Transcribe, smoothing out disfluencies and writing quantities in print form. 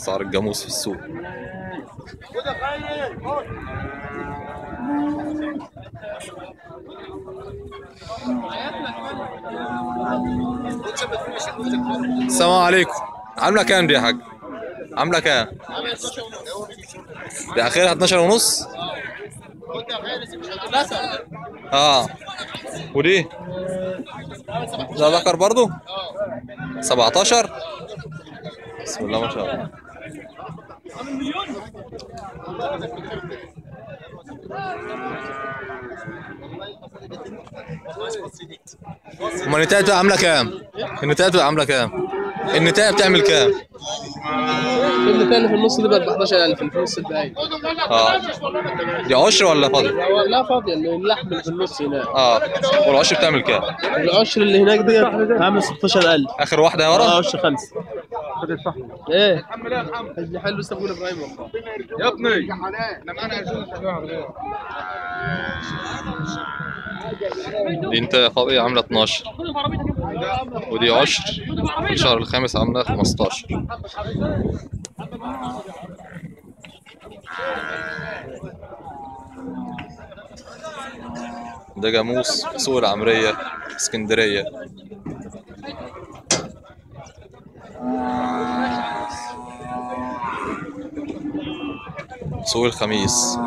اسعار الجاموس في السوق. السلام عليكم. عامله كام دي يا حاج؟ عامله كام؟ دي اخرها 12 ونص. اه ودي ده ذكر برضو 17. بسم الله ما شاء الله. امال النتايه بتبقى عامله كام؟ النتايه بتبقى عامله كام؟ النتايه بتعمل كام؟ النتايه اللي في النص دي ب 14000 اللي في نص الدقايق. اه دي عشر ولا فاضي؟ لا فاضيه، اللحم اللي في النص هناك. اه والعشر بتعمل كام؟ العشر اللي هناك دي عامل 16000. اخر واحده يا ورا؟ عشر 5. ايه حلو لسه بقول ابراهيم والله يا ابني احنا معانا عايزين دي انت فاضية عاملة 12 ودي عشر. الشهر الخامس عاملة 15. ده جاموس سوق العمرية اسكندرية. سوق الخميس.